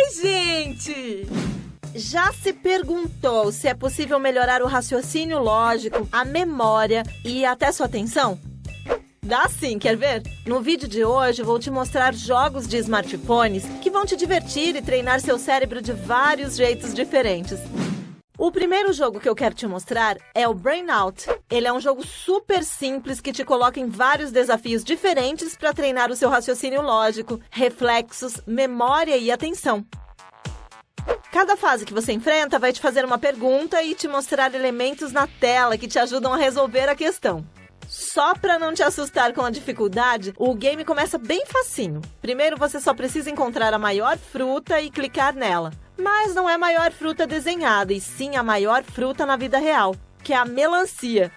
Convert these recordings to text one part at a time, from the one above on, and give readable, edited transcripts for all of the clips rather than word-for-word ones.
Oi, gente! Já se perguntou se é possível melhorar o raciocínio lógico, a memória e até sua atenção? Dá sim, quer ver? No vídeo de hoje vou te mostrar jogos de smartphones que vão te divertir e treinar seu cérebro de vários jeitos diferentes. O primeiro jogo que eu quero te mostrar é o Brainout. Ele é um jogo super simples que te coloca em vários desafios diferentes para treinar o seu raciocínio lógico, reflexos, memória e atenção. Cada fase que você enfrenta vai te fazer uma pergunta e te mostrar elementos na tela que te ajudam a resolver a questão. Só para não te assustar com a dificuldade, o game começa bem facinho. Primeiro você só precisa encontrar a maior fruta e clicar nela. Mas não é a maior fruta desenhada, e sim a maior fruta na vida real, que é a melancia.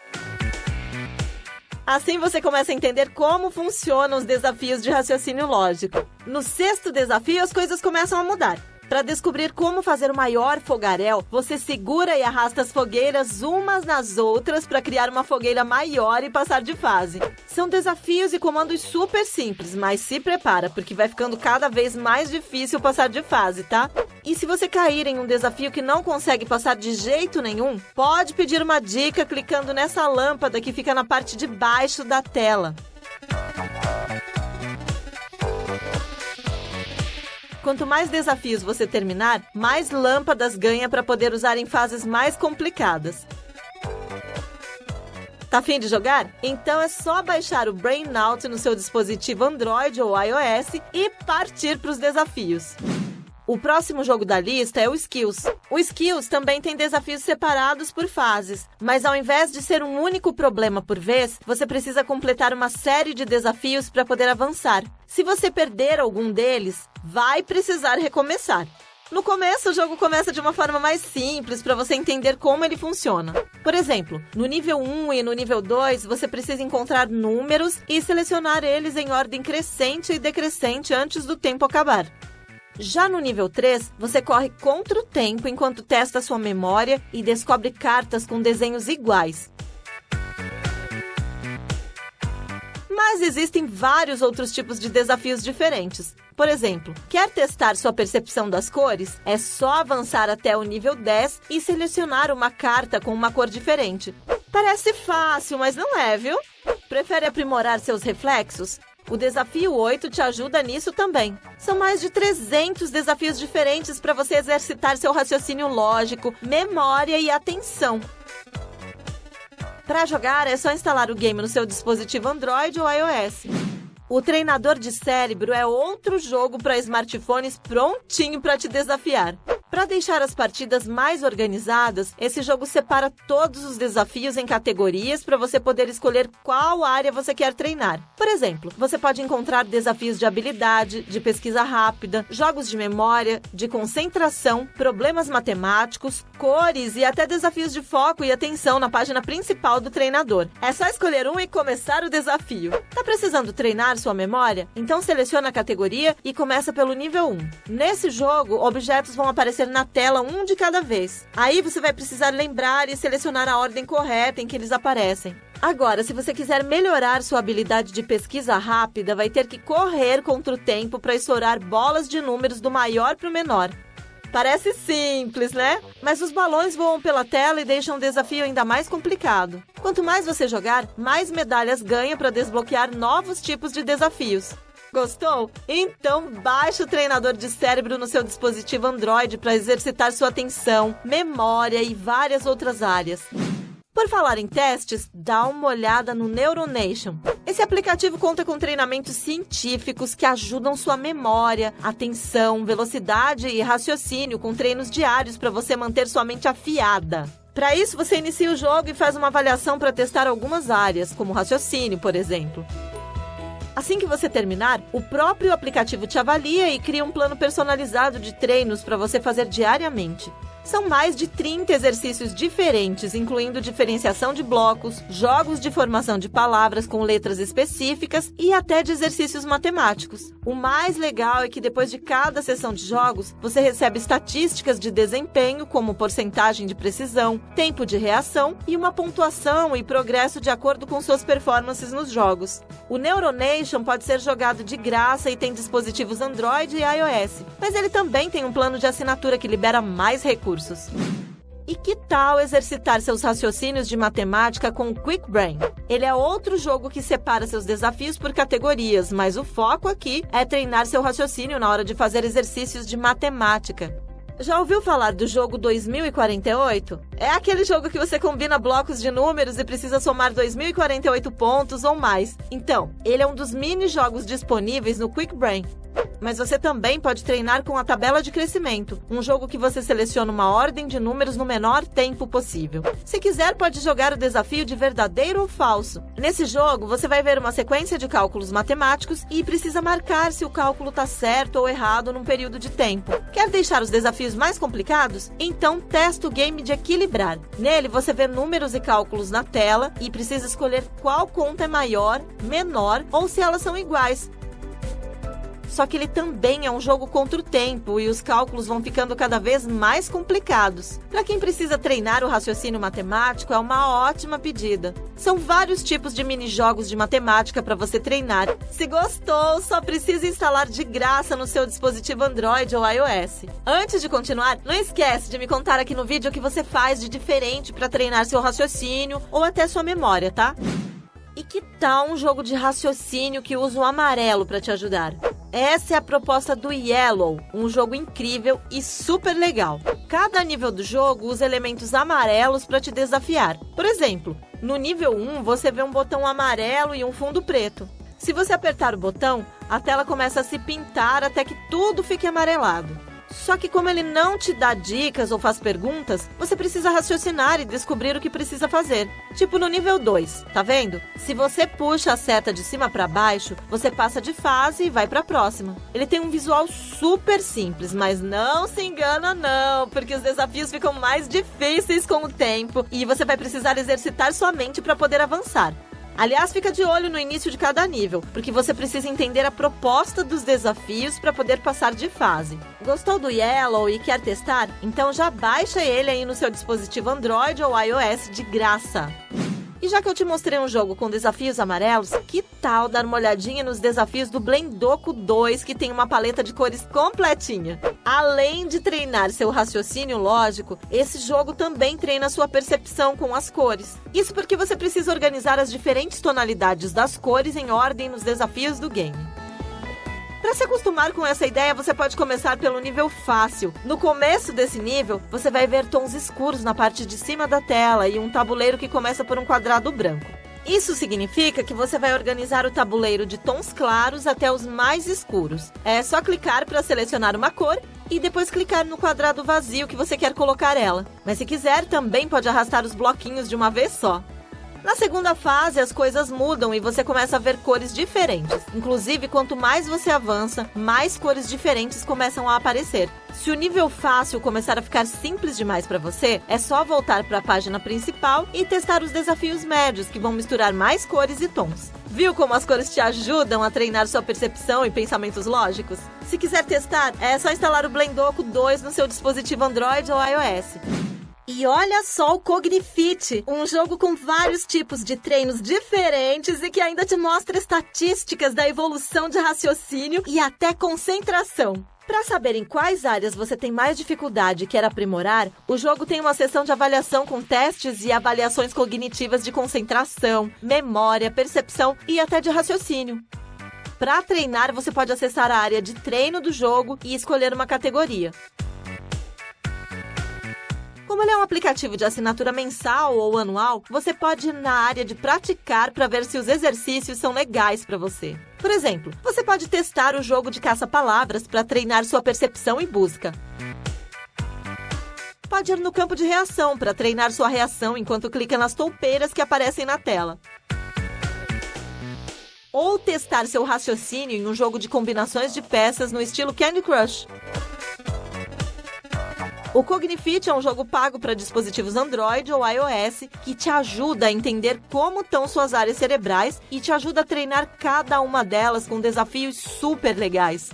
Assim você começa a entender como funcionam os desafios de raciocínio lógico. No sexto desafio, as coisas começam a mudar. Para descobrir como fazer o maior fogaréu, você segura e arrasta as fogueiras umas nas outras para criar uma fogueira maior e passar de fase. São desafios e comandos super simples, mas se prepara, porque vai ficando cada vez mais difícil passar de fase, tá? E se você cair em um desafio que não consegue passar de jeito nenhum, pode pedir uma dica clicando nessa lâmpada que fica na parte de baixo da tela. Quanto mais desafios você terminar, mais lâmpadas ganha para poder usar em fases mais complicadas. Tá afim de jogar? Então é só baixar o Brainout no seu dispositivo Android ou iOS e partir para os desafios. O próximo jogo da lista é o Skills. O Skills também tem desafios separados por fases, mas ao invés de ser um único problema por vez, você precisa completar uma série de desafios para poder avançar. Se você perder algum deles, vai precisar recomeçar. No começo, o jogo começa de uma forma mais simples para você entender como ele funciona. Por exemplo, no nível 1 e no nível 2, você precisa encontrar números e selecionar eles em ordem crescente e decrescente antes do tempo acabar. Já no nível 3, você corre contra o tempo enquanto testa sua memória e descobre cartas com desenhos iguais. Mas existem vários outros tipos de desafios diferentes. Por exemplo, quer testar sua percepção das cores? É só avançar até o nível 10 e selecionar uma carta com uma cor diferente. Parece fácil, mas não é, viu? Prefere aprimorar seus reflexos? O desafio 8 te ajuda nisso também. São mais de 300 desafios diferentes para você exercitar seu raciocínio lógico, memória e atenção. Para jogar, é só instalar o game no seu dispositivo Android ou iOS. O treinador de cérebro é outro jogo para smartphones prontinho para te desafiar. Para deixar as partidas mais organizadas, esse jogo separa todos os desafios em categorias para você poder escolher qual área você quer treinar. Por exemplo, você pode encontrar desafios de habilidade, de pesquisa rápida, jogos de memória, de concentração, problemas matemáticos, cores e até desafios de foco e atenção na página principal do treinador. É só escolher um e começar o desafio. Tá precisando treinar sua memória? Então seleciona a categoria e começa pelo nível 1. Nesse jogo, objetos vão aparecer na tela um de cada vez. Aí você vai precisar lembrar e selecionar a ordem correta em que eles aparecem. Agora, se você quiser melhorar sua habilidade de pesquisa rápida, vai ter que correr contra o tempo para estourar bolas de números do maior para o menor. Parece simples, né? Mas os balões voam pela tela e deixam o desafio ainda mais complicado. Quanto mais você jogar, mais medalhas ganha para desbloquear novos tipos de desafios. Gostou? Então baixe o treinador de cérebro no seu dispositivo Android para exercitar sua atenção, memória e várias outras áreas. Por falar em testes, dá uma olhada no Neuronation. Esse aplicativo conta com treinamentos científicos que ajudam sua memória, atenção, velocidade e raciocínio com treinos diários para você manter sua mente afiada. Para isso, você inicia o jogo e faz uma avaliação para testar algumas áreas, como raciocínio, por exemplo. Assim que você terminar, o próprio aplicativo te avalia e cria um plano personalizado de treinos para você fazer diariamente. São mais de 30 exercícios diferentes, incluindo diferenciação de blocos, jogos de formação de palavras com letras específicas e até de exercícios matemáticos. O mais legal é que depois de cada sessão de jogos, você recebe estatísticas de desempenho, como porcentagem de precisão, tempo de reação e uma pontuação e progresso de acordo com suas performances nos jogos. O Neuronation pode ser jogado de graça e tem dispositivos Android e iOS, mas ele também tem um plano de assinatura que libera mais recursos. E que tal exercitar seus raciocínios de matemática com o Quick Brain? Ele é outro jogo que separa seus desafios por categorias, mas o foco aqui é treinar seu raciocínio na hora de fazer exercícios de matemática. Já ouviu falar do jogo 2048? É aquele jogo que você combina blocos de números e precisa somar 2048 pontos ou mais. Então, ele é um dos mini-jogos disponíveis no Quick Brain. Mas você também pode treinar com a tabela de crescimento, um jogo que você seleciona uma ordem de números no menor tempo possível. Se quiser, pode jogar o desafio de verdadeiro ou falso. Nesse jogo, você vai ver uma sequência de cálculos matemáticos e precisa marcar se o cálculo está certo ou errado num período de tempo. Quer deixar os desafios mais complicados? Então, testa o game de equilibrar. Nele, você vê números e cálculos na tela e precisa escolher qual conta é maior, menor ou se elas são iguais. Só que ele também é um jogo contra o tempo e os cálculos vão ficando cada vez mais complicados. Para quem precisa treinar o raciocínio matemático, é uma ótima pedida. São vários tipos de mini-jogos de matemática para você treinar. Se gostou, só precisa instalar de graça no seu dispositivo Android ou iOS. Antes de continuar, não esquece de me contar aqui no vídeo o que você faz de diferente para treinar seu raciocínio ou até sua memória, tá? E que tal um jogo de raciocínio que usa o amarelo para te ajudar? Essa é a proposta do Yellow, um jogo incrível e super legal. Cada nível do jogo usa elementos amarelos para te desafiar. Por exemplo, no nível 1 você vê um botão amarelo e um fundo preto. Se você apertar o botão, a tela começa a se pintar até que tudo fique amarelado. Só que como ele não te dá dicas ou faz perguntas, você precisa raciocinar e descobrir o que precisa fazer. Tipo no nível 2, tá vendo? Se você puxa a seta de cima para baixo, você passa de fase e vai para a próxima. Ele tem um visual super simples, mas não se engana não, porque os desafios ficam mais difíceis com o tempo e você vai precisar exercitar sua mente para poder avançar. Aliás, fica de olho no início de cada nível, porque você precisa entender a proposta dos desafios para poder passar de fase. Gostou do Yellow e quer testar? Então já baixa ele aí no seu dispositivo Android ou iOS de graça. E já que eu te mostrei um jogo com desafios amarelos, que tal dar uma olhadinha nos desafios do Blendoco 2, que tem uma paleta de cores completinha? Além de treinar seu raciocínio lógico, esse jogo também treina sua percepção com as cores. Isso porque você precisa organizar as diferentes tonalidades das cores em ordem nos desafios do game. Para se acostumar com essa ideia, você pode começar pelo nível fácil. No começo desse nível, você vai ver tons escuros na parte de cima da tela e um tabuleiro que começa por um quadrado branco. Isso significa que você vai organizar o tabuleiro de tons claros até os mais escuros. É só clicar para selecionar uma cor e depois clicar no quadrado vazio que você quer colocar ela. Mas se quiser, também pode arrastar os bloquinhos de uma vez só. Na segunda fase, as coisas mudam e você começa a ver cores diferentes. Inclusive, quanto mais você avança, mais cores diferentes começam a aparecer. Se o nível fácil começar a ficar simples demais para você, é só voltar para a página principal e testar os desafios médios, que vão misturar mais cores e tons. Viu como as cores te ajudam a treinar sua percepção e pensamentos lógicos? Se quiser testar, é só instalar o Blendoco 2 no seu dispositivo Android ou iOS. E olha só o Cognifit, um jogo com vários tipos de treinos diferentes e que ainda te mostra estatísticas da evolução de raciocínio e até concentração. Para saber em quais áreas você tem mais dificuldade e quer aprimorar, o jogo tem uma seção de avaliação com testes e avaliações cognitivas de concentração, memória, percepção e até de raciocínio. Para treinar, você pode acessar a área de treino do jogo e escolher uma categoria. Como ele é um aplicativo de assinatura mensal ou anual, você pode ir na área de praticar para ver se os exercícios são legais para você. Por exemplo, você pode testar o jogo de caça-palavras para treinar sua percepção e busca. Pode ir no campo de reação para treinar sua reação enquanto clica nas toupeiras que aparecem na tela. Ou testar seu raciocínio em um jogo de combinações de peças no estilo Candy Crush. O Cognifit é um jogo pago para dispositivos Android ou iOS que te ajuda a entender como estão suas áreas cerebrais e te ajuda a treinar cada uma delas com desafios super legais.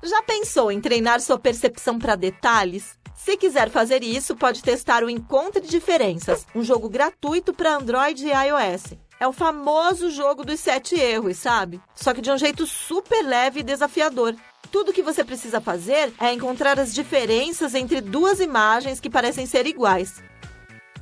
Já pensou em treinar sua percepção para detalhes? Se quiser fazer isso, pode testar o Encontre Diferenças, um jogo gratuito para Android e iOS. É o famoso jogo dos 7 erros, sabe? Só que de um jeito super leve e desafiador. Tudo o que você precisa fazer é encontrar as diferenças entre duas imagens que parecem ser iguais.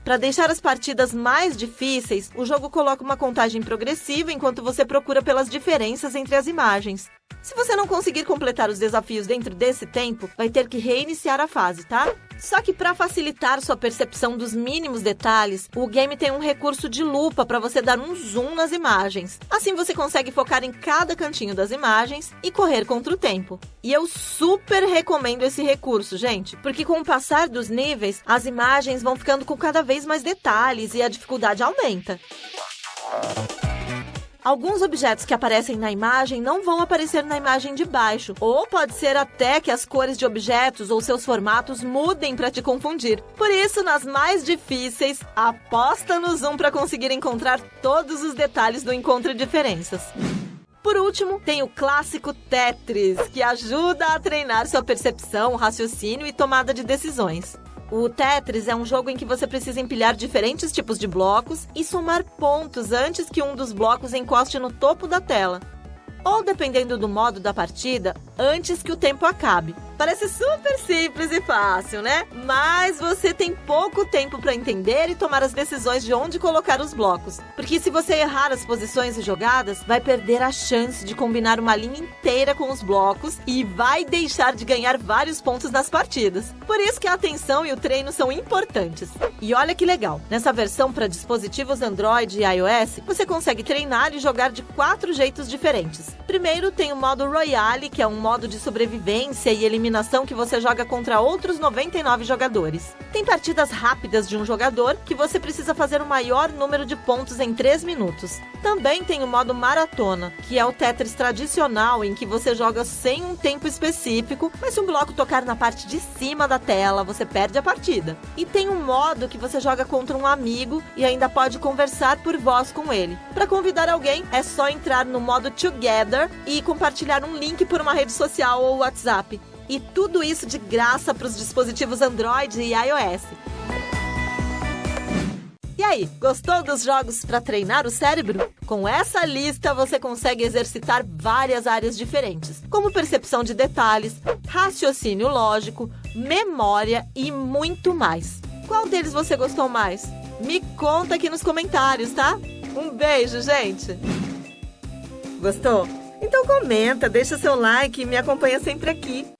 Para deixar as partidas mais difíceis, o jogo coloca uma contagem progressiva enquanto você procura pelas diferenças entre as imagens. Se você não conseguir completar os desafios dentro desse tempo, vai ter que reiniciar a fase, tá? Só que para facilitar sua percepção dos mínimos detalhes, o game tem um recurso de lupa para você dar um zoom nas imagens. Assim você consegue focar em cada cantinho das imagens e correr contra o tempo. E eu super recomendo esse recurso, gente, porque com o passar dos níveis, as imagens vão ficando com cada vez mais detalhes e a dificuldade aumenta. Alguns objetos que aparecem na imagem não vão aparecer na imagem de baixo, ou pode ser até que as cores de objetos ou seus formatos mudem para te confundir. Por isso, nas mais difíceis, aposta no zoom para conseguir encontrar todos os detalhes do Encontre Diferenças. Por último, tem o clássico Tetris, que ajuda a treinar sua percepção, raciocínio e tomada de decisões. O Tetris é um jogo em que você precisa empilhar diferentes tipos de blocos e somar pontos antes que um dos blocos encoste no topo da tela. Ou, dependendo do modo da partida, antes que o tempo acabe. Parece super simples e fácil, né? Mas você tem pouco tempo para entender e tomar as decisões de onde colocar os blocos. Porque se você errar as posições e jogadas, vai perder a chance de combinar uma linha inteira com os blocos e vai deixar de ganhar vários pontos nas partidas. Por isso que a atenção e o treino são importantes. E olha que legal, nessa versão para dispositivos Android e iOS, você consegue treinar e jogar de 4 jeitos diferentes. Primeiro tem o modo Royale, que é um modo de sobrevivência e eliminação que você joga contra outros 99 jogadores. Tem partidas rápidas de um jogador, que você precisa fazer o maior número de pontos em 3 minutos. Também tem o modo Maratona, que é o Tetris tradicional, em que você joga sem um tempo específico, mas se um bloco tocar na parte de cima da tela, você perde a partida. E tem um modo que você joga contra um amigo e ainda pode conversar por voz com ele. Para convidar alguém, é só entrar no modo Together e compartilhar um link por uma rede social ou WhatsApp. E tudo isso de graça para os dispositivos Android e iOS. E aí, gostou dos jogos para treinar o cérebro? Com essa lista, você consegue exercitar várias áreas diferentes, como percepção de detalhes, raciocínio lógico, memória e muito mais. Qual deles você gostou mais? Me conta aqui nos comentários, tá? Um beijo, gente! Gostou? Então comenta, deixa seu like e me acompanha sempre aqui.